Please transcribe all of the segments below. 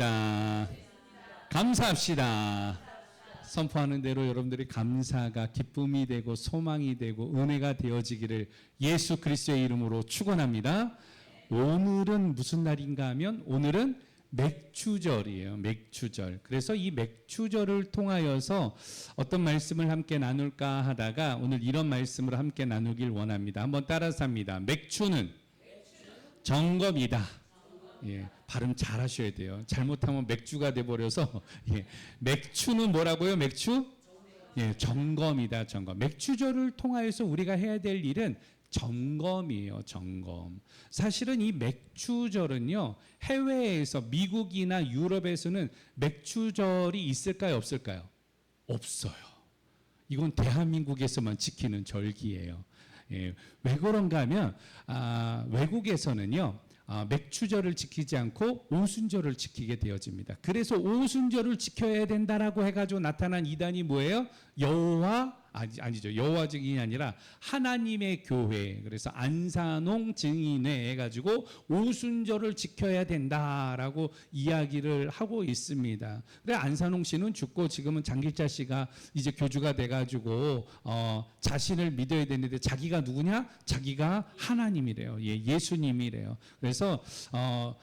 됐습니다. 감사합시다. 선포하는 대로 여러분들이 감사가 기쁨이 되고 소망이 되고 은혜가 되어지기를 예수 그리스도의 이름으로 축원합니다. 오늘은 무슨 날인가 하면 오늘은 맥추절이에요. 맥추절. 그래서 이 맥추절을 통하여서 어떤 말씀을 함께 나눌까 하다가 오늘 이런 말씀을 함께 나누길 원합니다. 한번 따라서 합니다. 맥추는 점검이다. 예, 발음 잘 하셔야 돼요. 잘못하면 맥주가 돼버려서. 예, 맥추는 뭐라고요? 맥추? 예, 점검이다. 점검. 맥추절을 통하여서 우리가 해야 될 일은 점검이에요. 점검. 사실은 이 맥추절은요, 해외에서 미국이나 유럽에서는 맥추절이 있을까요? 없을까요? 없어요. 이건 대한민국에서만 지키는 절기예요. 예, 왜 그런가 하면 외국에서는요, 맥추절을 지키지 않고 오순절을 지키게 되어집니다. 그래서 오순절을 지켜야 된다라고 해가지고 나타난 이단이 뭐예요? 아니죠. 여호와 증인이 아니라 하나님의 교회. 그래서 안산홍 증인회 해가지고 오순절을 지켜야 된다라고 이야기를 하고 있습니다. 그래 안산홍 씨는 죽고 지금은 장길자 씨가 이제 교주가 돼가지고 자신을 믿어야 되는데 자기가 누구냐? 자기가 하나님이래요. 예수님이래요. 그래서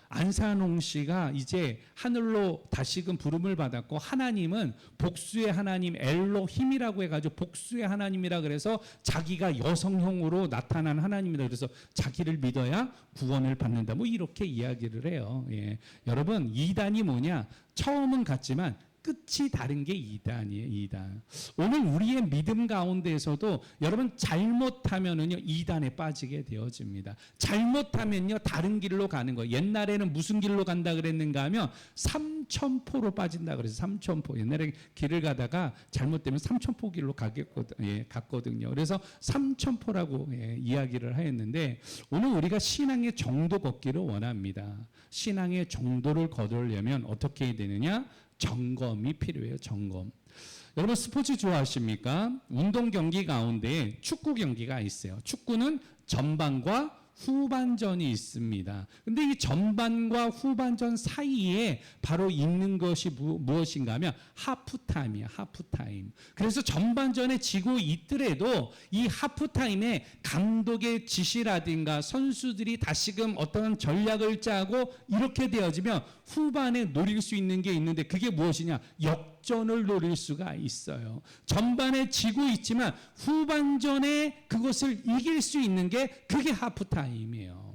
안산홍 씨가 이제 하늘로 다시금 부름을 받았고 하나님은 복수의 하나님 엘로힘이라고 해가지고 복수의 하나님이라 그래서 자기가 여성형으로 나타난 하나님이다. 그래서 자기를 믿어야 구원을 받는다. 뭐 이렇게 이야기를 해요. 예. 여러분 이단이 뭐냐? 처음은 같지만 끝이 다른 게 이단이에요. 이단. 오늘 우리의 믿음 가운데에서도 여러분 잘못하면은요 이단에 빠지게 되어집니다. 잘못하면요 다른 길로 가는 거예요. 옛날에는 무슨 길로 간다 그랬는가 하면 삼천포로 빠진다 그래서 삼천포. 옛날에 길을 가다가 잘못되면 삼천포 길로 갔거든요. 그래서 삼천포라고 이야기를 하였는데 오늘 우리가 신앙의 정도 걷기를 원합니다. 신앙의 정도를 거두려면 어떻게 해야 되느냐? 점검이 필요해요. 점검. 여러분 스포츠 좋아하십니까? 운동 경기 가운데 축구 경기가 있어요. 축구는 전반과 후반전이 있습니다. 근데 이 전반과 후반전 사이에 바로 있는 것이 무엇인가 하면 하프타임이야. 하프타임. 그래서 전반전에 지고 있더라도 이 하프타임에 감독의 지시라든가 선수들이 다시금 어떤 전략을 짜고 이렇게 되어지면 후반에 노릴 수 있는 게 있는데 그게 무엇이냐? 역전을 노릴 수가 있어요. 전반에 지고 있지만 후반전에 그것을 이길 수 있는 게 그게 하프타임이에요.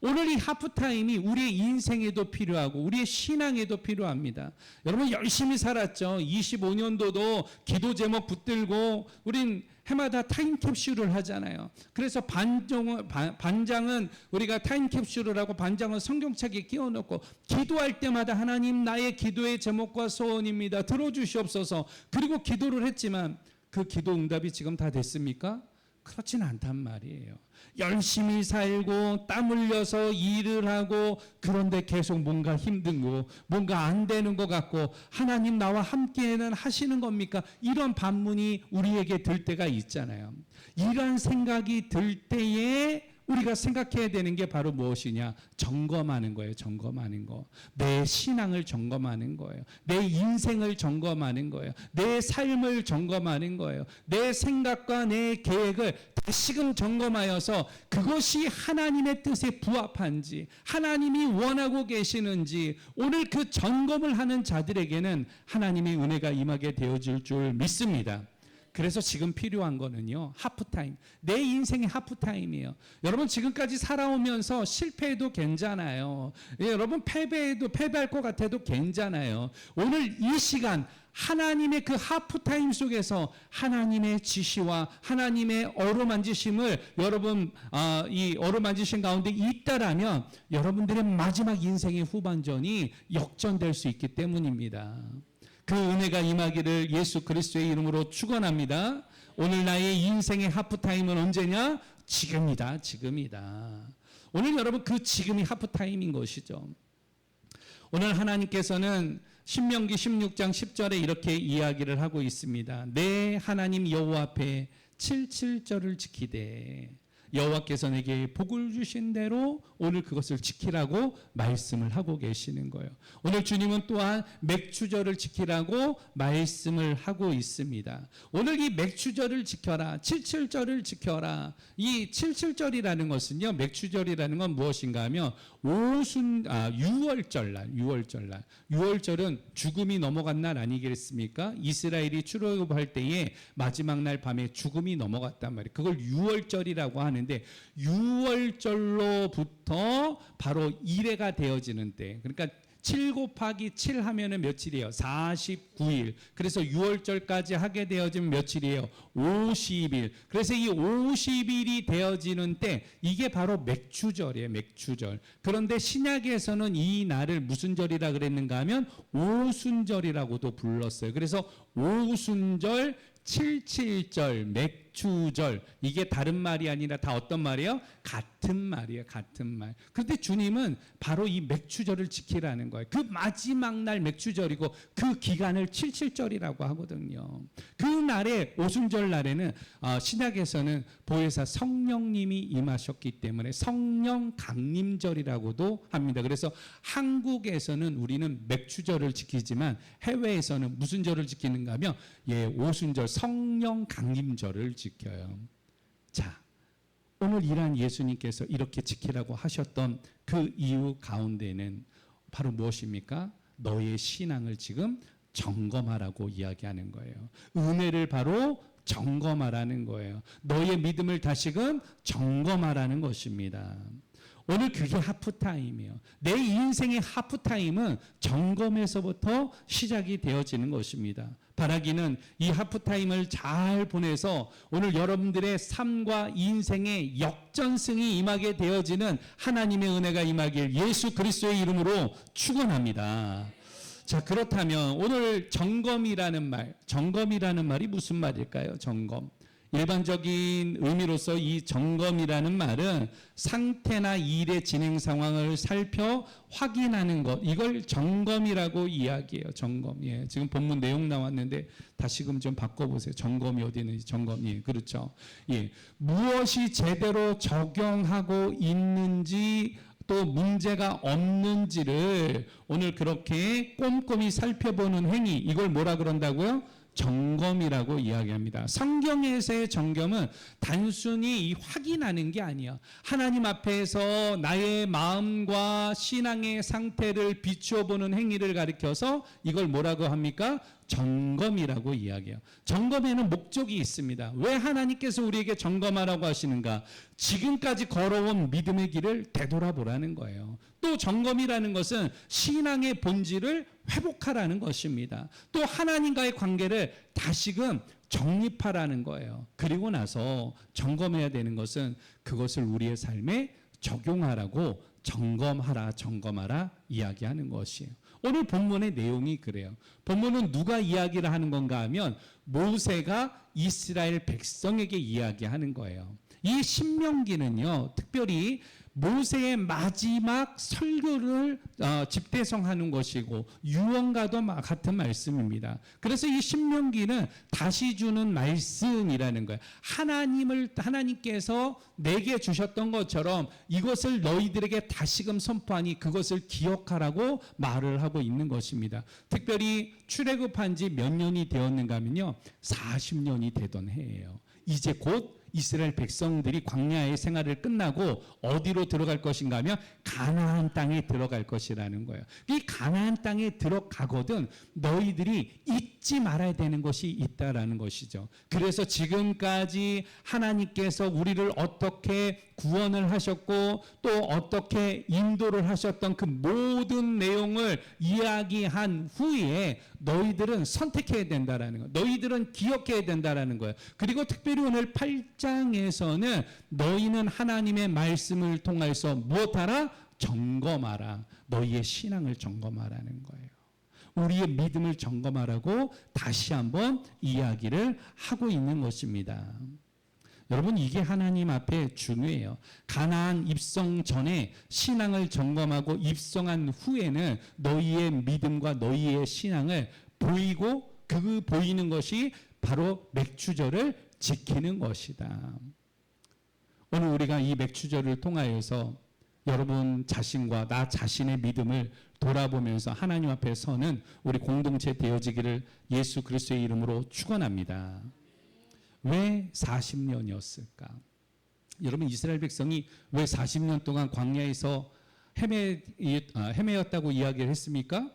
오늘 이 하프타임이 우리의 인생에도 필요하고 우리의 신앙에도 필요합니다. 여러분 열심히 살았죠. 25년도도 기도 제목 붙들고 우린 해마다 타임캡슐을 하잖아요. 그래서 반장은 우리가 타임캡슐을 하고 반장은 성경책에 끼워놓고 기도할 때마다 하나님 나의 기도의 제목과 소원입니다. 들어주시옵소서. 그리고 기도를 했지만 그 기도 응답이 지금 다 됐습니까? 그렇진 않단 말이에요. 열심히 살고 땀 흘려서 일을 하고 그런데 계속 뭔가 힘든 거 뭔가 안 되는 것 같고 하나님 나와 함께는 하시는 겁니까? 이런 반문이 우리에게 들 때가 있잖아요. 이런 생각이 들 때에 우리가 생각해야 되는 게 바로 무엇이냐? 점검하는 거예요. 점검하는 거. 내 신앙을 점검하는 거예요. 내 인생을 점검하는 거예요. 내 삶을 점검하는 거예요. 내 생각과 내 계획을 다시금 점검하여서 그것이 하나님의 뜻에 부합한지 하나님이 원하고 계시는지 오늘 그 점검을 하는 자들에게는 하나님의 은혜가 임하게 되어질 줄 믿습니다. 그래서 지금 필요한 거는요 하프타임. 내 인생의 하프타임이에요. 여러분 지금까지 살아오면서 실패해도 괜찮아요. 여러분 패배할 것 같아도 괜찮아요. 오늘 이 시간 하나님의 그 하프타임 속에서 하나님의 지시와 하나님의 어루만지심을 여러분 이 어루만지심 가운데 있다라면 여러분들의 마지막 인생의 후반전이 역전될 수 있기 때문입니다. 그 은혜가 임하기를 예수 그리스도의 이름으로 축원합니다. 오늘 나의 인생의 하프타임은 언제냐? 지금이다. 지금이다. 오늘 여러분 그 지금이 하프타임인 것이죠. 오늘 하나님께서는 신명기 16장 10절에 이렇게 이야기를 하고 있습니다. 내 하나님 여호와 앞에 77절을 지키되 여호와께서 내게 복을 주신 대로 오늘 그것을 지키라고 말씀을 하고 계시는 거예요. 오늘 주님은 또한 맥추절을 지키라고 말씀을 하고 있습니다. 오늘 이 맥추절을 지켜라, 칠칠절을 지켜라. 이 칠칠절이라는 것은요, 맥추절이라는 건 무엇인가 하면 6월절날. 6월절은 죽음이 넘어간 날 아니겠습니까? 이스라엘이 출애굽할 때에 마지막 날 밤에 죽음이 넘어갔단 말이에요. 그걸 6월절이라고 하는데 6월절로부터 바로 1회가 되어지는 때, 그러니까 7 곱하기 7 하면은 며칠이에요? 49일. 그래서 6월절까지 하게 되어지면 며칠이에요? 50일. 그래서 이 50일이 되어지는 때 이게 바로 맥추절이에요. 맥추절. 그런데 신약에서는 이 날을 무슨 절이라 그랬는가 하면 오순절이라고도 불렀어요. 그래서 오순절, 칠칠절, 맥추절, 이게 다른 말이 아니라 다 어떤 말이에요? 같은 말이에요. 같은 말. 그런데 주님은 바로 이 맥추절을 지키라는 거예요. 그 마지막 날 맥추절이고 그 기간을 칠칠절이라고 하거든요. 그 날에 오순절 날에는 신약에서는 보혜사 성령님이 임하셨기 때문에 성령 강림절이라고도 합니다. 그래서 한국에서는 우리는 맥추절을 지키지만 해외에서는 무슨 절을 지키는가 하면 오순절 성령 강림절을 지켜요. 자, 오늘 이란 예수님께서 이렇게 지키라고 하셨던 그 이유 가운데는 바로 무엇입니까? 너의 신앙을 지금 점검하라고 이야기하는 거예요. 은혜를 바로 점검하라는 거예요. 너의 믿음을 다시금 점검하라는 것입니다. 오늘 그게 하프타임이에요. 내 인생의 하프타임은 점검에서부터 시작이 되어지는 것입니다. 바라기는 이 하프타임을 잘 보내서 오늘 여러분들의 삶과 인생의 역전승이 임하게 되어지는 하나님의 은혜가 임하길 예수 그리스도의 이름으로 축원합니다. 자, 그렇다면 오늘 점검이라는 말이 무슨 말일까요? 점검. 일반적인 의미로서 이 점검이라는 말은 상태나 일의 진행 상황을 살펴 확인하는 것, 이걸 점검이라고 이야기해요. 점검. 예, 지금 본문 내용 나왔는데 다시금 좀 바꿔보세요. 점검이 어디 있는지. 점검. 예, 그렇죠. 예, 무엇이 제대로 적용하고 있는지 또 문제가 없는지를 오늘 그렇게 꼼꼼히 살펴보는 행위, 이걸 뭐라 그런다고요? 점검이라고 이야기합니다. 성경에서의 점검은 단순히 이 확인하는 게 아니야. 하나님 앞에서 나의 마음과 신앙의 상태를 비추어 보는 행위를 가리켜서 이걸 뭐라고 합니까? 점검이라고 이야기해요. 점검에는 목적이 있습니다. 왜 하나님께서 우리에게 점검하라고 하시는가? 지금까지 걸어온 믿음의 길을 되돌아보라는 거예요. 또 점검이라는 것은 신앙의 본질을 회복하라는 것입니다. 또 하나님과의 관계를 다시금 정립하라는 거예요. 그리고 나서 점검해야 되는 것은 그것을 우리의 삶에 적용하라고 점검하라 이야기하는 것이에요. 오늘 본문의 내용이 그래요. 본문은 누가 이야기를 하는 건가 하면 모세가 이스라엘 백성에게 이야기하는 거예요. 이 신명기는요, 특별히 모세의 마지막 설교를 집대성하는 것이고 유언과도 같은 말씀입니다. 그래서 이 신명기는 다시 주는 말씀이라는 거예요. 하나님께서 내게 주셨던 것처럼 이것을 너희들에게 다시금 선포하니 그것을 기억하라고 말을 하고 있는 것입니다. 특별히 출애굽한 지 몇 년이 되었는가 하면요, 40년이 되던 해예요. 이제 곧 이스라엘 백성들이 광야의 생활을 끝나고 어디로 들어갈 것인가 하면 가나안 땅에 들어갈 것이라는 거예요. 이 가나안 땅에 들어가거든 너희들이 잊지 말아야 되는 것이 있다라는 것이죠. 그래서 지금까지 하나님께서 우리를 어떻게 구원을 하셨고 또 어떻게 인도를 하셨던 그 모든 내용을 이야기한 후에 너희들은 선택해야 된다라는 거예요. 너희들은 기억해야 된다라는 거예요. 그리고 특별히 오늘 8장에서는 너희는 하나님의 말씀을 통해서 무엇하라? 점검하라. 너희의 신앙을 점검하라는 거예요. 우리의 믿음을 점검하라고 다시 한번 이야기를 하고 있는 것입니다. 여러분, 이게 하나님 앞에 중요해요. 가나안 입성 전에 신앙을 점검하고 입성한 후에는 너희의 믿음과 너희의 신앙을 보이고 그 보이는 것이 바로 맥추절을 지키는 것이다. 오늘 우리가 이 맥추절을 통하여서 여러분 자신과 나 자신의 믿음을 돌아보면서 하나님 앞에 서는 우리 공동체 되어지기를 예수 그리스도의 이름으로 축원합니다. 왜 40년이었을까? 여러분 이스라엘 백성이 왜 40년 동안 광야에서 헤매였다고 이야기를 했습니까?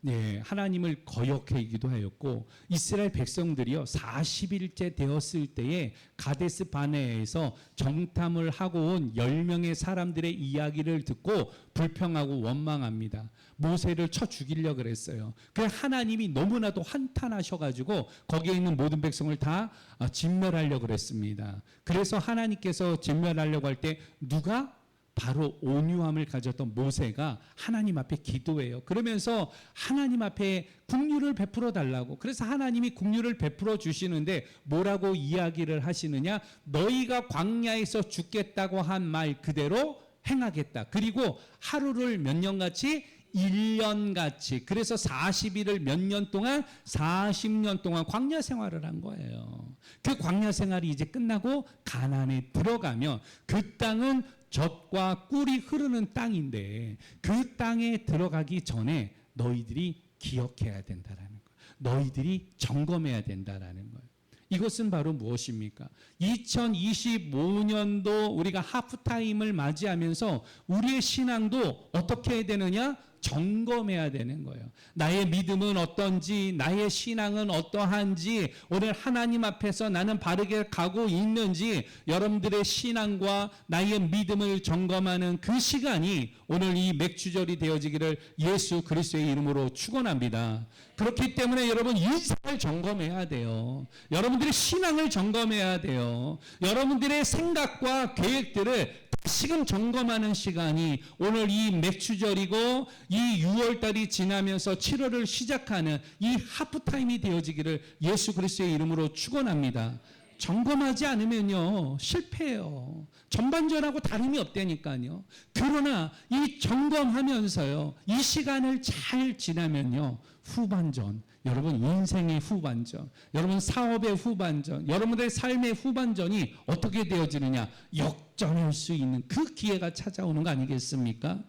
네, 하나님을 거역하기도 하였고 이스라엘 백성들이요 40일째 되었을 때에 가데스 바네아에서 정탐을 하고 온 10명의 사람들의 이야기를 듣고 불평하고 원망합니다. 모세를 쳐 죽이려고 그랬어요. 그래서 하나님이 너무나도 한탄하셔가지고 거기에 있는 모든 백성을 다 진멸하려고 그랬습니다. 그래서 하나님께서 진멸하려고 할 때 누가? 바로 온유함을 가졌던 모세가 하나님 앞에 기도해요. 그러면서 하나님 앞에 긍휼을 베풀어 달라고. 그래서 하나님이 긍휼을 베풀어 주시는데 뭐라고 이야기를 하시느냐? 너희가 광야에서 죽겠다고 한 말 그대로 행하겠다. 그리고 하루를 몇 년같이 1년같이. 그래서 40일을 몇 년 동안 40년 동안 광야 생활을 한 거예요. 그 광야 생활이 이제 끝나고 가나안에 들어가면 그 땅은 젖과 꿀이 흐르는 땅인데 그 땅에 들어가기 전에 너희들이 기억해야 된다라는 거예요. 너희들이 점검해야 된다라는 거예요. 이것은 바로 무엇입니까? 2025년도 우리가 하프타임을 맞이하면서 우리의 신앙도 어떻게 해야 되느냐? 점검해야 되는 거예요. 나의 믿음은 어떤지, 나의 신앙은 어떠한지, 오늘 하나님 앞에서 나는 바르게 가고 있는지 여러분들의 신앙과 나의 믿음을 점검하는 그 시간이 오늘 이 맥주절이 되어지기를 예수 그리스도의 이름으로 축원합니다. 그렇기 때문에 여러분 인생을 점검해야 돼요. 여러분들의 신앙을 점검해야 돼요. 여러분들의 생각과 계획들을 다시금 점검하는 시간이 오늘 이 맥주절이고 이 6월달이 지나면서 7월을 시작하는 이 하프타임이 되어지기를 예수 그리스도의 이름으로 축원합니다. 점검하지 않으면요 실패해요. 전반전하고 다름이 없다니까요. 그러나 이 점검하면서요 이 시간을 잘 지나면요 후반전, 여러분 인생의 후반전, 여러분 사업의 후반전, 여러분들의 삶의 후반전이 어떻게 되어지느냐? 역전할 수 있는 그 기회가 찾아오는 거 아니겠습니까?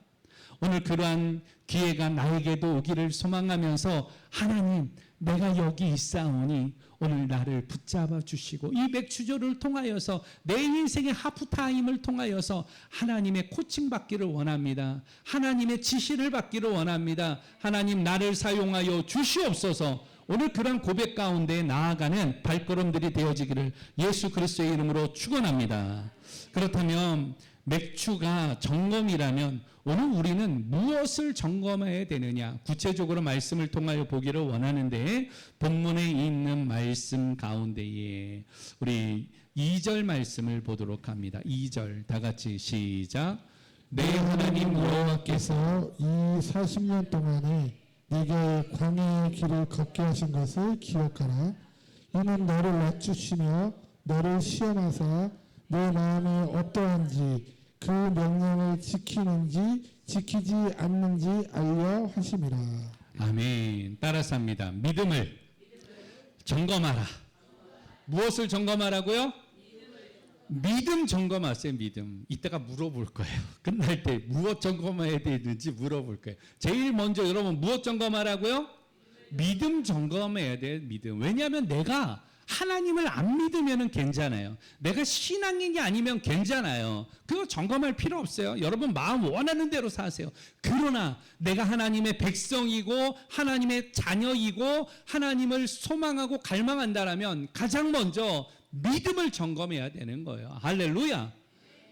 오늘 그러한 기회가 나에게도 오기를 소망하면서 하나님 내가 여기 있사오니 오늘 나를 붙잡아 주시고 이 맥주절을 통하여서 내 인생의 하프타임을 통하여서 하나님의 코칭 받기를 원합니다. 하나님의 지시를 받기를 원합니다. 하나님 나를 사용하여 주시옵소서. 오늘 그런 고백 가운데 나아가는 발걸음들이 되어지기를 예수 그리스도의 이름으로 축원합니다. 그렇다면 맥주가 점검이라면 오늘 우리는 무엇을 점검해야 되느냐? 구체적으로 말씀을 통하여 보기를 원하는데 본문에 있는 말씀 가운데에 우리 2절 말씀을 보도록 합니다. 2절 다 같이 시작. 내 하나님 여호와께서 이 40년 동안에 네게 광야의 길을 걷게 하신 것을 기억하라. 이는 너를 낮추시며 너를 시험하사 내 마음이 어떠한지 그 명령을 지키는지 지키지 않는지 알려 하심이라. 아멘. 따라서 합니다. 믿음을 점검하라. 무엇을 점검하라고요? 믿음 점검하세요. 믿음. 이따가 물어볼 거예요. 끝날 때 무엇 점검해야 되는지 물어볼 거예요. 제일 먼저 여러분 무엇 점검하라고요? 믿음 점검해야 돼요. 믿음. 왜냐하면 내가 하나님을 안 믿으면 괜찮아요. 내가 신앙인이 아니면 괜찮아요. 그거 점검할 필요 없어요. 여러분 마음 원하는 대로 사세요. 그러나 내가 하나님의 백성이고 하나님의 자녀이고 하나님을 소망하고 갈망한다라면 가장 먼저 믿음을 점검해야 되는 거예요. 할렐루야.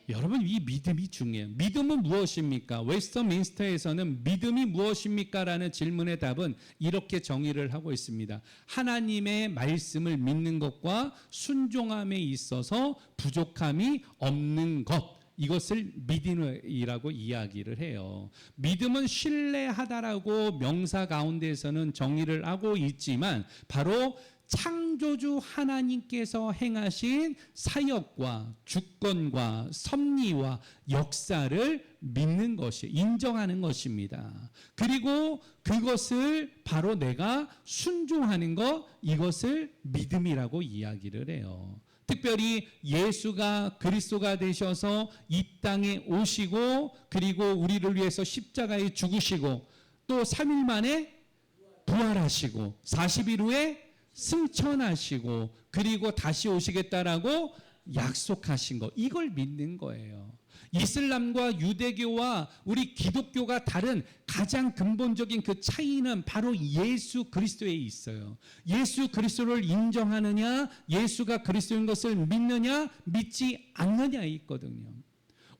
여러분 이 믿음이 중요해요. 믿음은 무엇입니까? 웨스터민스터에서는 믿음이 무엇입니까? 라는 질문의 답은 이렇게 정의를 하고 있습니다. 하나님의 말씀을 믿는 것과 순종함에 있어서 부족함이 없는 것, 이것을 믿음이라고 이야기를 해요. 믿음은 신뢰하다라고 명사 가운데에서는 정의를 하고 있지만 바로 창조주 하나님께서 행하신 사역과 주권과 섭리와 역사를 믿는 것이 인정하는 것입니다. 그리고 그것을 바로 내가 순종하는 것, 이것을 믿음이라고 이야기를 해요. 특별히 예수가 그리스도가 되셔서 이 땅에 오시고 그리고 우리를 위해서 십자가에 죽으시고 또 3일 만에 부활하시고 40일 후에 승천하시고 그리고 다시 오시겠다라고 약속하신 거, 이걸 믿는 거예요. 이슬람과 유대교와 우리 기독교가 다른 가장 근본적인 그 차이는 바로 예수 그리스도에 있어요. 예수 그리스도를 인정하느냐, 예수가 그리스도인 것을 믿느냐, 믿지 않느냐에 있거든요.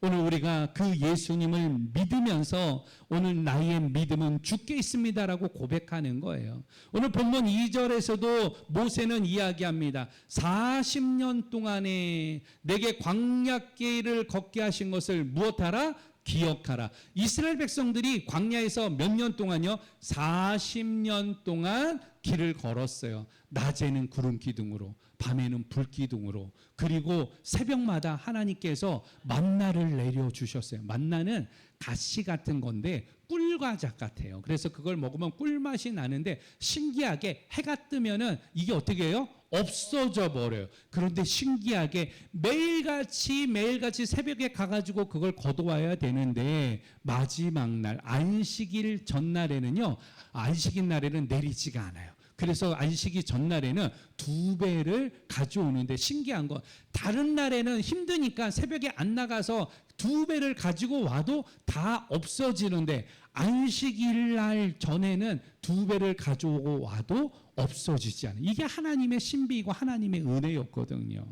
오늘 우리가 그 예수님을 믿으면서 오늘 나의 믿음은 주께 있습니다라고 고백하는 거예요. 오늘 본문 2절에서도 모세는 이야기합니다. 40년 동안에 내게 광야길을 걷게 하신 것을 무엇하라? 기억하라. 이스라엘 백성들이 광야에서 몇 년 동안요? 40년 동안 길을 걸었어요. 낮에는 구름 기둥으로, 밤에는 불 기둥으로, 그리고 새벽마다 하나님께서 만나를 내려주셨어요. 만나는 가시 같은 건데 꿀과자 같아요. 그래서 그걸 먹으면 꿀맛이 나는데 신기하게 해가 뜨면은 이게 어떻게 해요? 없어져 버려요. 그런데 신기하게 매일같이 새벽에 가가지고 그걸 걷어와야 되는데 마지막 날 안식일 전날에는요, 안식일 날에는 내리지가 않아요. 그래서 안식일 전날에는 2배를 가져오는데 신기한 건 다른 날에는 힘드니까 새벽에 안 나가서 2배를 가지고 와도 다 없어지는데 안식일 날 전에는 2배를 가져오고 와도 없어지지 않아요. 이게 하나님의 신비이고 하나님의 은혜였거든요.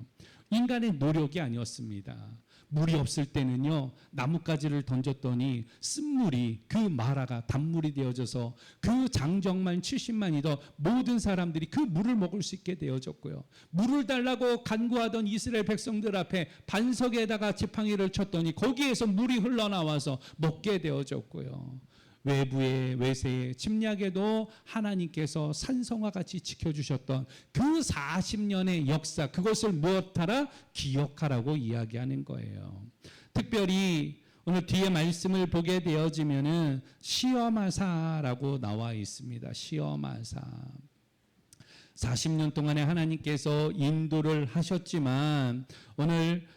인간의 노력이 아니었습니다. 물이 없을 때는요, 나뭇가지를 던졌더니 쓴물이 그 마라가 단물이 되어져서 그 장정만 70만이더 모든 사람들이 그 물을 먹을 수 있게 되어졌고요. 물을 달라고 간구하던 이스라엘 백성들 앞에 반석에다가 지팡이를 쳤더니 거기에서 물이 흘러나와서 먹게 되어졌고요. 외부의 외세의 침략에도 하나님께서 산성과 같이 지켜주셨던 그 40년의 역사, 그것을 무엇하라? 기억하라고 이야기하는 거예요. 특별히 오늘 뒤에 말씀을 보게 되어지면은 시험하사라고 나와 있습니다. 시험하사. 40년 동안에 하나님께서 인도를 하셨지만 오늘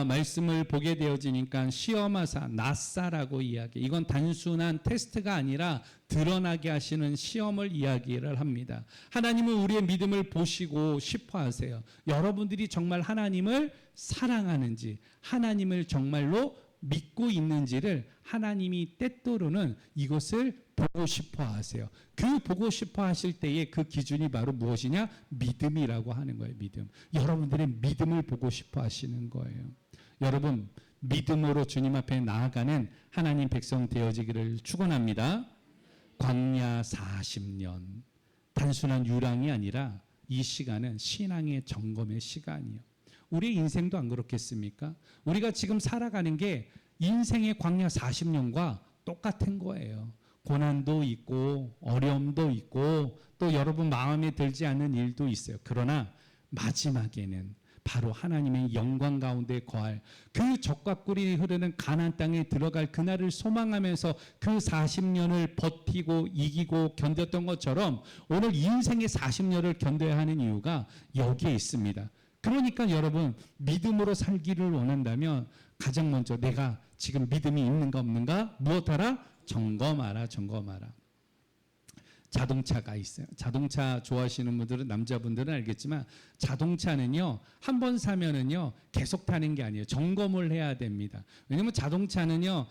말씀을 보게 되어지니까 시험하사 낫사라고 이야기. 이건 단순한 테스트가 아니라 드러나게 하시는 시험을 이야기를 합니다. 하나님은 우리의 믿음을 보시고 싶어 하세요. 여러분들이 정말 하나님을 사랑하는지, 하나님을 정말로 믿고 있는지를 하나님이 때때로는 이것을 보고 싶어 하세요. 그 보고 싶어 하실 때에 그 기준이 바로 무엇이냐? 믿음이라고 하는 거예요. 믿음. 여러분들의 믿음을 보고 싶어 하시는 거예요. 여러분, 믿음으로 주님 앞에 나아가는 하나님 백성 되어지기를 축원합니다. 광야 40년. 단순한 유랑이 아니라 이 시간은 신앙의 점검의 시간이에요. 우리의 인생도 안 그렇겠습니까? 우리가 지금 살아가는 게 인생의 광야 40년과 똑같은 거예요. 고난도 있고 어려움도 있고 또 여러분 마음에 들지 않는 일도 있어요. 그러나 마지막에는 바로 하나님의 영광 가운데 거할 그 젖과 꿀이 흐르는 가나안 땅에 들어갈 그날을 소망하면서 그 40년을 버티고 이기고 견뎠던 것처럼 오늘 인생의 40년을 견뎌야 하는 이유가 여기에 있습니다. 그러니까 여러분, 믿음으로 살기를 원한다면 가장 먼저 내가 지금 믿음이 있는가 없는가 무엇하라? 점검하라. 자동차가 있어요. 자동차 좋아하시는 분들은, 남자분들은 알겠지만 자동차는요, 한 번 사면은요 계속 타는 게 아니에요. 점검을 해야 됩니다. 왜냐면 자동차는요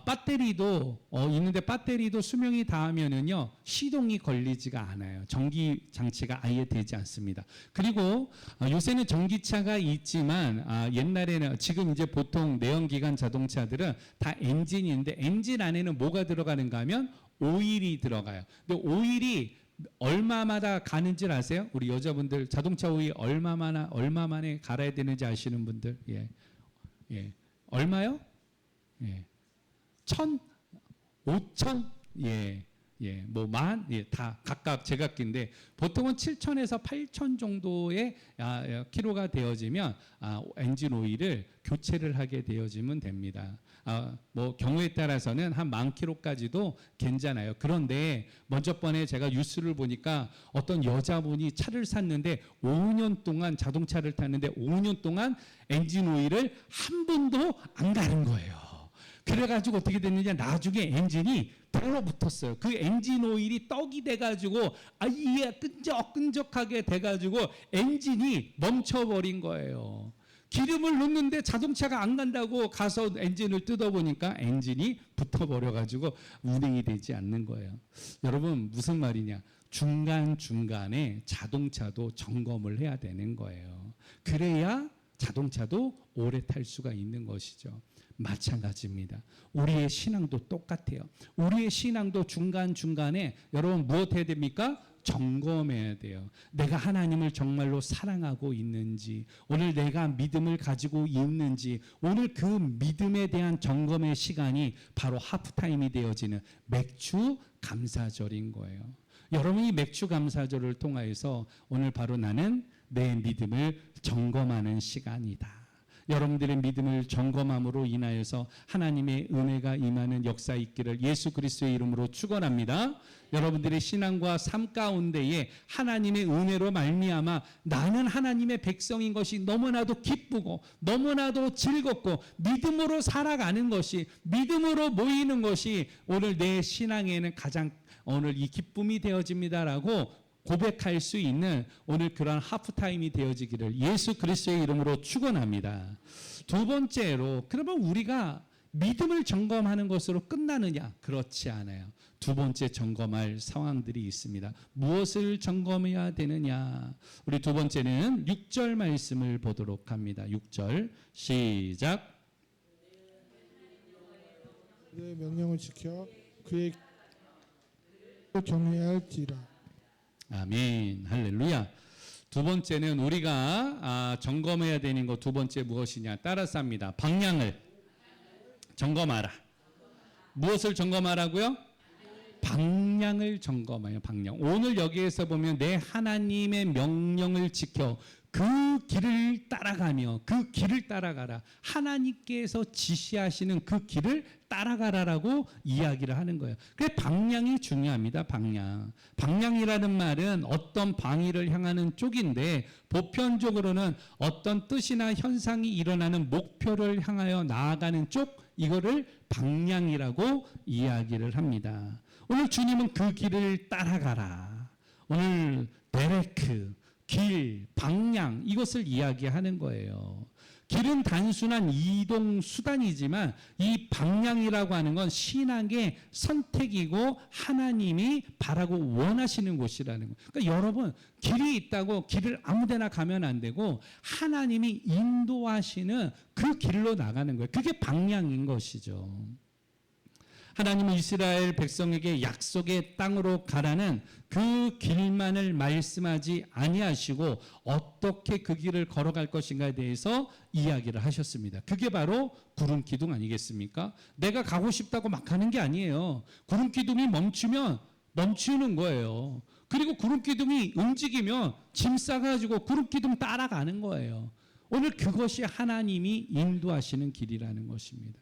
배터리도 있는데 배터리도 수명이 닿으면은요 시동이 걸리지가 않아요. 전기 장치가 아예 되지 않습니다. 그리고 요새는 전기차가 있지만 옛날에는, 지금 이제 보통 내연기관 자동차들은 다 엔진인데 엔진 안에는 뭐가 들어가는가 하면 오일이 들어가요. 근데 오일이 얼마마다 가는지 아세요? 우리 여자분들 자동차 오일 얼마 만에 갈아야 되는지 아시는 분들? 예. 얼마요? 예. 1,000? 5,000? 예. 예, 다 각각 제각기인데 보통은 7,000에서 8,000 정도의 키로가 되어지면 엔진 오일을 교체를 하게 되어지면 됩니다. 경우에 따라서는 한 10,000km까지도 괜찮아요. 그런데 먼저 번에 제가 뉴스를 보니까 어떤 여자분이 차를 샀는데 5년 동안 자동차를 탔는데 5년 동안 엔진 오일을 한 번도 안 갈은 거예요. 그래가지고 어떻게 됐느냐, 나중에 엔진이 달라붙었어요. 그 엔진 오일이 떡이 돼가지고 이게 끈적끈적하게 돼가지고 엔진이 멈춰버린 거예요. 기름을 넣는데 자동차가 안 간다고 가서 엔진을 뜯어보니까 엔진이 붙어버려가지고 운행이 되지 않는 거예요. 여러분, 무슨 말이냐, 중간중간에 자동차도 점검을 해야 되는 거예요. 그래야 자동차도 오래 탈 수가 있는 것이죠. 마찬가지입니다. 우리의 신앙도 똑같아요. 우리의 신앙도 중간중간에 여러분 무엇 해야 됩니까? 점검해야 돼요. 내가 하나님을 정말로 사랑하고 있는지, 오늘 내가 믿음을 가지고 있는지, 오늘 그 믿음에 대한 점검의 시간이 바로 하프타임이 되어지는 맥주 감사절인 거예요. 여러분이 맥주 감사절을 통하여서 오늘 바로 나는 내 믿음을 점검하는 시간이다. 여러분들의 믿음을 점검함으로 인하여서 하나님의 은혜가 임하는 역사 있기를 예수 그리스도의 이름으로 축원합니다. 여러분들의 신앙과 삶 가운데에 하나님의 은혜로 말미암아 나는 하나님의 백성인 것이 너무나도 기쁘고 너무나도 즐겁고 믿음으로 살아가는 것이, 믿음으로 모이는 것이 오늘 내 신앙에는 가장 오늘 이 기쁨이 되어집니다라고 고백할 수 있는 오늘 그런 하프타임이 되어지기를 예수 그리스도의 이름으로 축원합니다. 두 번째로, 그러면 우리가 믿음을 점검하는 것으로 끝나느냐? 그렇지 않아요. 두 번째 점검할 상황들이 있습니다. 무엇을 점검해야 되느냐? 우리 두 번째는 6절 말씀을 보도록 합니다. 6절 시작. 그의 명령을 지켜 그의 경외해야 할지라. 아멘, 할렐루야. 두 번째는 우리가 점검해야 되는 것, 두 번째 무엇이냐? 따라서 합니다. 방향을 점검하라. 무엇을 점검하라고요? 방향을 점검해요. 방향. 오늘 여기에서 보면 내 하나님의 명령을 지켜 그 길을 따라가며, 그 길을 따라가라. 하나님께서 지시하시는 그 길을 따라가라라고 이야기를 하는 거예요. 그래서 방향이 중요합니다. 방향. 방향이라는 말은 어떤 방위를 향하는 쪽인데, 보편적으로는 어떤 뜻이나 현상이 일어나는 목표를 향하여 나아가는 쪽, 이거를 방향이라고 이야기를 합니다. 오늘 주님은 그 길을 따라가라. 오늘 데레크, 길, 방향, 이것을 이야기하는 거예요. 길은 단순한 이동 수단이지만 이 방향이라고 하는 건 신앙의 선택이고 하나님이 바라고 원하시는 곳이라는 거예요. 그러니까 여러분, 길이 있다고 길을 아무데나 가면 안 되고 하나님이 인도하시는 그 길로 나가는 거예요. 그게 방향인 것이죠. 하나님은 이스라엘 백성에게 약속의 땅으로 가라는 그 길만을 말씀하지 아니하시고 어떻게 그 길을 걸어갈 것인가에 대해서 이야기를 하셨습니다. 그게 바로 구름 기둥 아니겠습니까? 내가 가고 싶다고 막 가는 게 아니에요. 구름 기둥이 멈추면 멈추는 거예요. 그리고 구름 기둥이 움직이면 짐 싸가지고 구름 기둥 따라가는 거예요. 오늘 그것이 하나님이 인도하시는 길이라는 것입니다.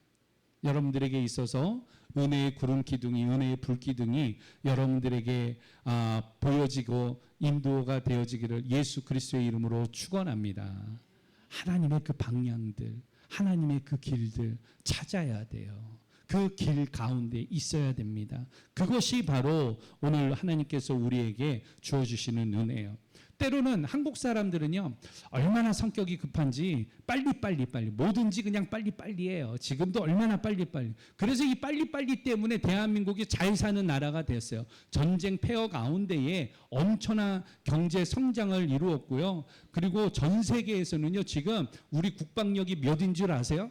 여러분들에게 있어서 은혜의 구름 기둥이, 은혜의 불 기둥이 여러분들에게 보여지고 인도가 되어지기를 예수 그리스도의 이름으로 축원합니다. 하나님의 그 방향들, 하나님의 그 길들 찾아야 돼요. 그 길 가운데 있어야 됩니다. 그것이 바로 오늘 하나님께서 우리에게 주어주시는 은혜예요. 때로는 한국 사람들은요, 얼마나 성격이 급한지 빨리 뭐든지 그냥 빨리 해요. 지금도 얼마나 빨리. 그래서 이 빨리 때문에 대한민국이 잘 사는 나라가 됐어요. 전쟁 폐허 가운데에 엄청난 경제 성장을 이루었고요. 그리고 전 세계에서는요, 지금 우리 국방력이 몇인 줄 아세요?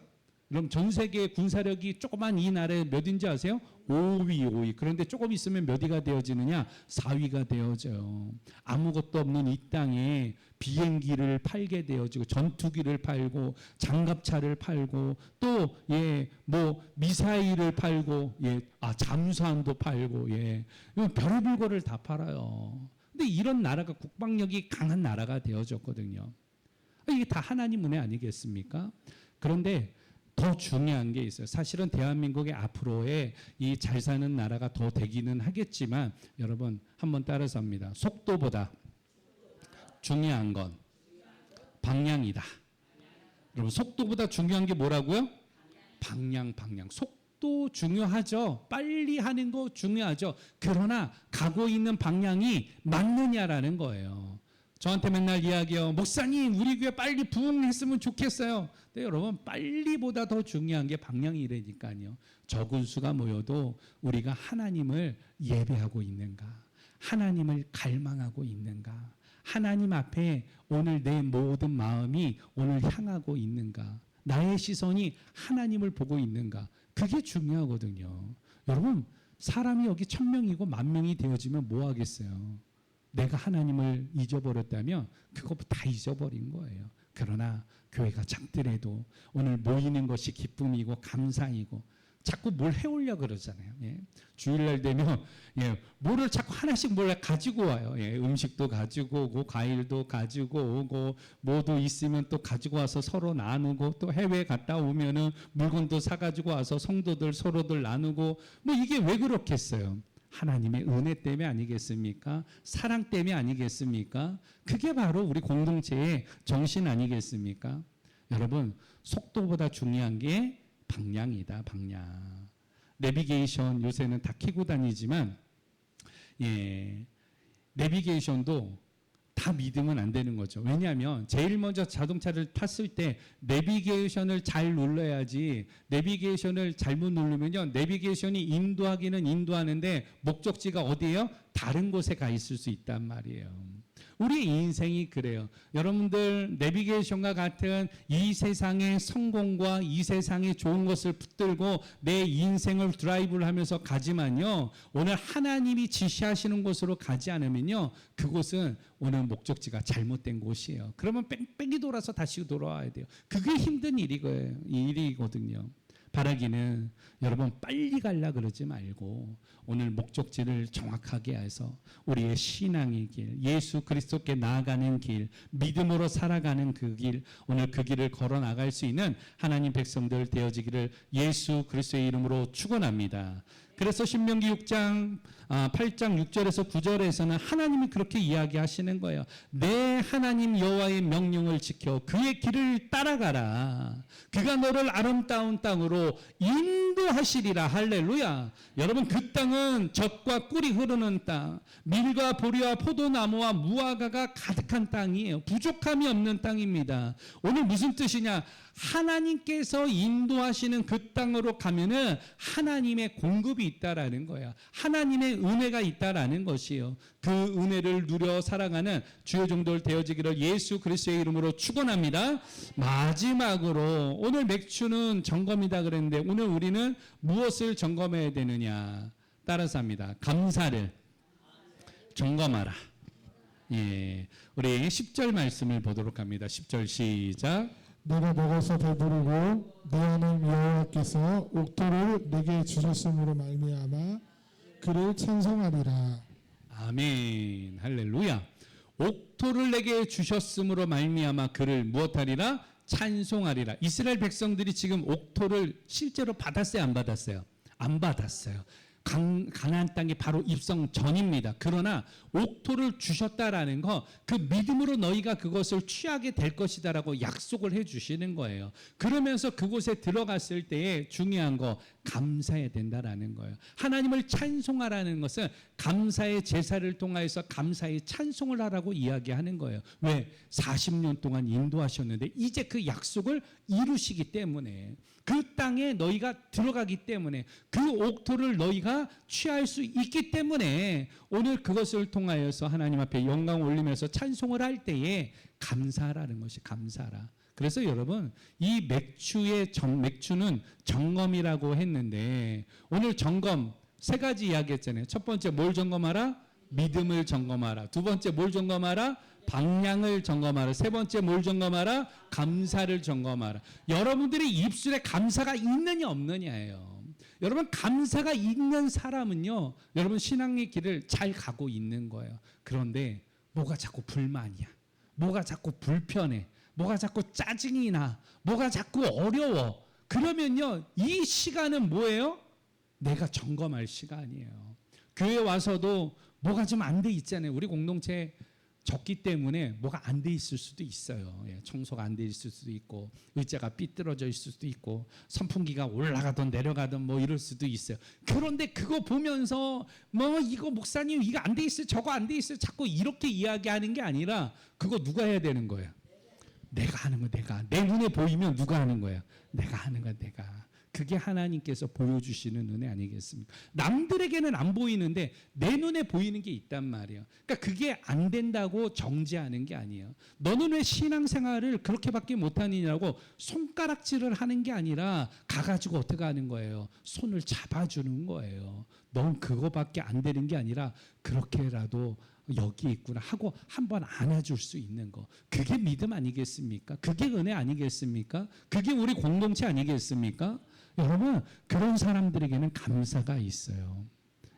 그럼 전 세계 군사력이 조그만 이 나라에 몇인지 아세요? 5위. 그런데 조금 있으면 몇 위가 되어지느냐? 4위가 되어져요. 아무것도 없는 이 땅에 비행기를 팔게 되어지고 전투기를 팔고 장갑차를 팔고 또 미사일을 팔고 잠수함도 팔고 별의별 거를 다 팔아요. 근데 이런 나라가 국방력이 강한 나라가 되어졌거든요. 이게 다 하나님 은혜 아니겠습니까? 그런데 더 중요한 게 있어요. 사실은 대한민국의 앞으로의 이 잘 사는 나라가 더 되기는 하겠지만 여러분 한번 따라서 합니다. 속도보다 중요한 건 방향이다. 여러분 속도보다 중요한 게 뭐라고요? 방향. 속도 중요하죠. 빨리 하는 거 중요하죠. 그러나 가고 있는 방향이 맞느냐라는 거예요. 저한테 맨날 이야기해요. 목사님 우리 교회 빨리 부흥했으면 좋겠어요. 근데 여러분 빨리보다 더 중요한 게 방향이라니까요. 적은 수가 모여도 우리가 하나님을 예배하고 있는가, 하나님을 갈망하고 있는가, 하나님 앞에 오늘 내 모든 마음이 오늘 향하고 있는가, 나의 시선이 하나님을 보고 있는가, 그게 중요하거든요. 여러분 사람이 여기 1000명이고 10,000명이 되어지면 뭐 하겠어요? 내가 하나님을 잊어버렸다면 그거 다 잊어버린 거예요. 그러나 교회가 작더라도 오늘 모이는 것이 기쁨이고 감사이고 자꾸 뭘 해오려고 그러잖아요. 주일날 되면 뭐를 자꾸 하나씩 뭘 가지고 와요. 음식도 가지고 오고 과일도 가지고 오고 뭐도 있으면 또 가지고 와서 서로 나누고 또 해외 갔다 오면은 물건도 사가지고 와서 성도들 서로들 나누고 이게 왜 그렇겠어요? 하나님의 은혜 때문에 아니겠습니까? 사랑 때문에 아니겠습니까? 그게 바로 우리 공동체의 정신 아니겠습니까? 여러분 속도보다 중요한 게 방향이다. 방향. 내비게이션 요새는 다 켜고 다니지만 내비게이션도 다 믿으면 안 되는 거죠. 왜냐하면 제일 먼저 자동차를 탔을 때 내비게이션을 잘 눌러야지, 내비게이션을 잘못 누르면요 내비게이션이 인도하기는 인도하는데 목적지가 어디예요? 다른 곳에 가 있을 수 있단 말이에요. 우리 인생이 그래요. 여러분들 내비게이션과 같은 이 세상의 성공과 이 세상의 좋은 것을 붙들고 내 인생을 드라이브를 하면서 가지만요 오늘 하나님이 지시하시는 곳으로 가지 않으면요 그곳은 오늘 목적지가 잘못된 곳이에요. 그러면 뺑뺑이 돌아서 다시 돌아와야 돼요. 그게 힘든 일이거든요. 바라기는 여러분 빨리 가려 그러지 말고 오늘 목적지를 정확하게 해서 우리의 신앙의 길, 예수 그리스도께 나아가는 길, 믿음으로 살아가는 그 길, 오늘 그 길을 걸어 나갈 수 있는 하나님 백성들 되어지기를 예수 그리스도의 이름으로 축원합니다. 그래서 신명기 8장 6절에서 9절에서는 하나님이 그렇게 이야기하시는 거예요. 내 하나님 여호와의 명령을 지켜 그의 길을 따라가라. 그가 너를 아름다운 땅으로 인도하시리라. 할렐루야. 여러분 그 땅은 젖과 꿀이 흐르는 땅, 밀과 보리와 포도나무와 무화과가 가득한 땅이에요. 부족함이 없는 땅입니다. 오늘 무슨 뜻이냐? 하나님께서 인도하시는 그 땅으로 가면은 하나님의 공급이 있다라는 거야. 하나님의 은혜가 있다라는 것이요. 그 은혜를 누려 살아가는 주의 종들 되어지기를 예수 그리스도의 이름으로 축원합니다. 마지막으로 오늘 맥주는 점검이다 그랬는데 오늘 우리는 무엇을 점검해야 되느냐? 따라서 합니다. 감사를 점검하라. 우리 10절 말씀을 보도록 합니다. 10절 시작. 내가 먹어서 배부르고 내 하나님 여호와께서 옥토를 내게 주셨음으로 말미암아 그를 찬송하리라. 아멘. 할렐루야. 옥토를 내게 주셨음으로 말미암아 그를 무엇하리라? 찬송하리라. 이스라엘 백성들이 지금 옥토를 실제로 받았어요, 안 받았어요? 안 받았어요. 가나안 땅이 바로 입성 전입니다. 그러나 옥토를 주셨다라는 거, 그 믿음으로 너희가 그것을 취하게 될 것이다라고 약속을 해 주시는 거예요. 그러면서 그곳에 들어갔을 때에 중요한 거 감사해야 된다라는 거예요. 하나님을 찬송하라는 것은 감사의 제사를 통하여서 감사의 찬송을 하라고 이야기하는 거예요. 왜? 40년 동안 인도하셨는데 이제 그 약속을 이루시기 때문에, 그 땅에 너희가 들어가기 때문에, 그 옥토를 너희가 취할 수 있기 때문에 오늘 그것을 통하여서 하나님 앞에 영광 올리면서 찬송을 할 때에 감사하라는 것이 감사하라. 그래서 여러분 이 맥주는 점검이라고 했는데 오늘 점검 세 가지 이야기했잖아요. 첫 번째 뭘 점검하라? 믿음을 점검하라. 두 번째 뭘 점검하라? 방향을 점검하라. 세 번째 뭘 점검하라? 감사를 점검하라. 여러분들의 입술에 감사가 있느냐 없느냐예요. 여러분 감사가 있는 사람은요, 여러분 신앙의 길을 잘 가고 있는 거예요. 그런데 뭐가 자꾸 불만이야, 뭐가 자꾸 불편해, 뭐가 자꾸 짜증이 나, 뭐가 자꾸 어려워. 그러면요 이 시간은 뭐예요? 내가 점검할 시간이에요. 교회 와서도 뭐가 좀 안 돼 있잖아요. 우리 공동체 적기 때문에 뭐가 안 돼 있을 수도 있어요. 청소가 안 돼 있을 수도 있고, 의자가 삐뚤어져 있을 수도 있고, 선풍기가 올라가든 내려가든 뭐 이럴 수도 있어요. 그런데 그거 보면서 뭐 이거 목사님 이거 안 돼 있어요, 저거 안 돼 있어요, 자꾸 이렇게 이야기하는 게 아니라 그거 누가 해야 되는 거예요? 내가 하는 거. 내가 내 눈에 보이면 누가 하는 거예요? 내가 하는 거. 내가. 그게 하나님께서 보여주시는 은혜 아니겠습니까? 남들에게는 안 보이는데 내 눈에 보이는 게 있단 말이에요. 그러니까 그게 안 된다고 정죄하는 게 아니에요. 너는 왜 신앙생활을 그렇게밖에 못하느냐고 손가락질을 하는 게 아니라 가가지고 어떻게 하는 거예요? 손을 잡아주는 거예요. 넌 그거밖에 안 되는 게 아니라 그렇게라도 여기 있구나 하고 한번 안아줄 수 있는 거. 그게 믿음 아니겠습니까? 그게 은혜 아니겠습니까? 그게 우리 공동체 아니겠습니까? 여러분 그런 사람들에게는 감사가 있어요.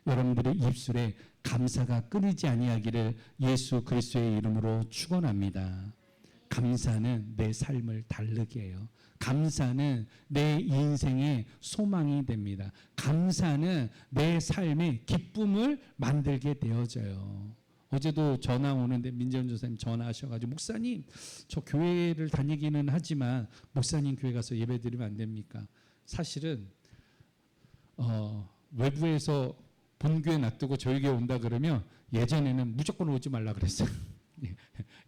여러분들의 입술에 감사가 끊이지 아니하기를 예수 그리스도의 이름으로 축원합니다. 감사는 내 삶을 다르게 해요. 감사는 내 인생의 소망이 됩니다. 감사는 내 삶의 기쁨을 만들게 되어져요. 어제도 전화 오는데 민재훈 조사님 전화하셔가지고 목사님 저 교회를 다니기는 하지만 목사님 교회 가서 예배 드리면 안 됩니까? 사실은 외부에서 본교회 놔두고 저희 교회 온다 그러면 예전에는 무조건 오지 말라 그랬어요.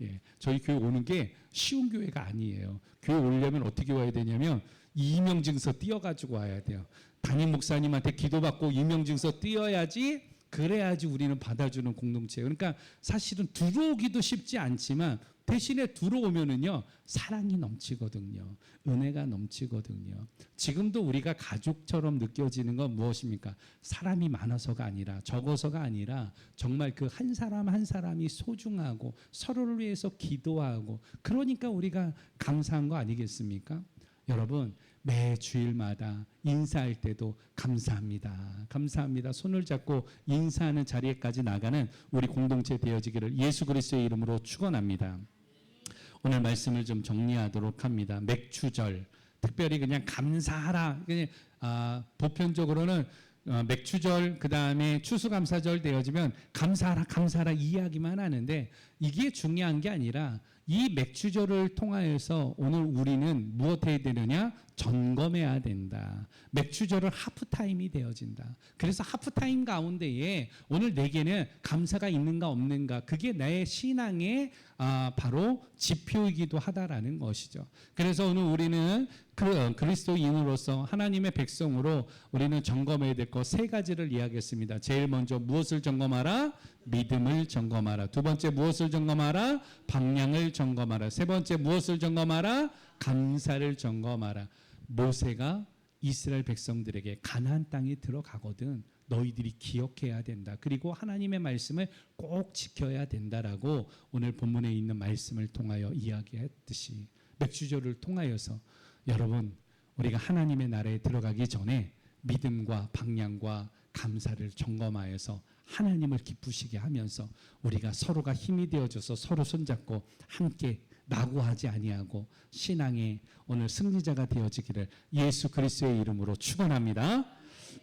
예, 저희 교회 오는 게 쉬운 교회가 아니에요. 교회 오려면 어떻게 와야 되냐면 이명증서 띄어가지고 와야 돼요. 담임 목사님한테 기도받고 이명증서 띄어야지, 그래야지 우리는 받아주는 공동체예요. 그러니까 사실은 들어오기도 쉽지 않지만 대신에 들어오면은요 사랑이 넘치거든요. 은혜가 넘치거든요. 지금도 우리가 가족처럼 느껴지는 건 무엇입니까? 사람이 많아서가 아니라 적어서가 아니라 정말 그 한 사람 한 사람이 소중하고 서로를 위해서 기도하고, 그러니까 우리가 감사한 거 아니겠습니까? 여러분 매 주일마다 인사할 때도 감사합니다. 감사합니다. 손을 잡고 인사하는 자리에까지 나가는 우리 공동체 되어지기를 예수 그리스도의 이름으로 축원합니다. 오늘 말씀을 좀 정리하도록 합니다. 맥추절, 특별히 그냥 감사하라. 그냥 보편적으로는 맥추절, 그 다음에 추수감사절 되어지면 감사하라 감사하라 이 이야기만 하는데 이게 중요한 게 아니라 이 맥추절을 통하여서 오늘 우리는 무엇 해야 되느냐? 점검해야 된다. 맥추절은 하프타임이 되어진다. 그래서 하프타임 가운데에 오늘 내게는 감사가 있는가 없는가, 그게 나의 신앙의 바로 지표이기도 하다라는 것이죠. 그래서 오늘 우리는 그리스도인으로서 하나님의 백성으로 우리는 점검해야 될 것 세 가지를 이야기했습니다. 제일 먼저 무엇을 점검하라? 믿음을 점검하라. 두 번째 무엇을 점검하라? 방향을 점검하라. 세 번째 무엇을 점검하라? 감사를 점검하라. 모세가 이스라엘 백성들에게 가나안 땅에 들어가거든 너희들이 기억해야 된다. 그리고 하나님의 말씀을 꼭 지켜야 된다라고 오늘 본문에 있는 말씀을 통하여 이야기했듯이 맥주절을 통하여서 여러분 우리가 하나님의 나라에 들어가기 전에 믿음과 방향과 감사를 점검하여서 하나님을 기쁘시게 하면서 우리가 서로가 힘이 되어줘서 서로 손잡고 함께 낙오하지 아니하고 신앙의 오늘 승리자가 되어지기를 예수 그리스도의 이름으로 축원합니다.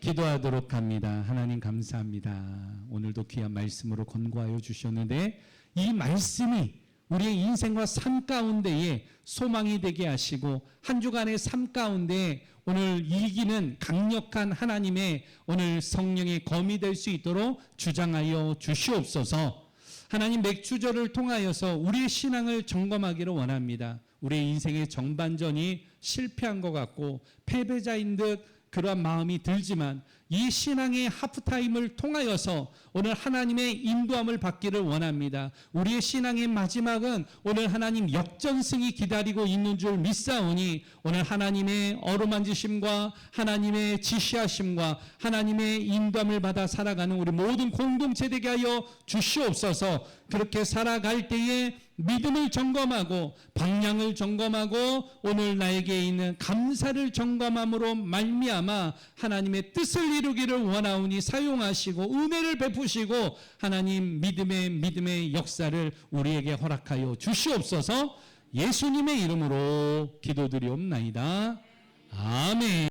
기도하도록 합니다. 하나님 감사합니다. 오늘도 귀한 말씀으로 권고하여 주셨는데 이 말씀이 우리의 인생과 삶 가운데에 소망이 되게 하시고 한 주간의 삶 가운데 오늘 이기는 강력한 하나님의 오늘 성령의 검이 될 수 있도록 주장하여 주시옵소서. 하나님 맥주절을 통하여서 우리의 신앙을 점검하기를 원합니다. 우리의 인생의 전반전이 실패한 것 같고 패배자인 듯 그러한 마음이 들지만 이 신앙의 하프타임을 통하여서 오늘 하나님의 인도함을 받기를 원합니다. 우리의 신앙의 마지막은 오늘 하나님 역전승이 기다리고 있는 줄 믿사오니 오늘 하나님의 어루만지심과 하나님의 지시하심과 하나님의 인도함을 받아 살아가는 우리 모든 공동체 되게 하여 주시옵소서. 그렇게 살아갈 때에 믿음을 점검하고 방향을 점검하고 오늘 나에게 있는 감사를 점검함으로 말미암아 하나님의 뜻을 이루기를 원하오니 사용하시고 은혜를 베푸시고 하나님 믿음의 역사를 우리에게 허락하여 주시옵소서. 예수님의 이름으로 기도드리옵나이다. 아멘.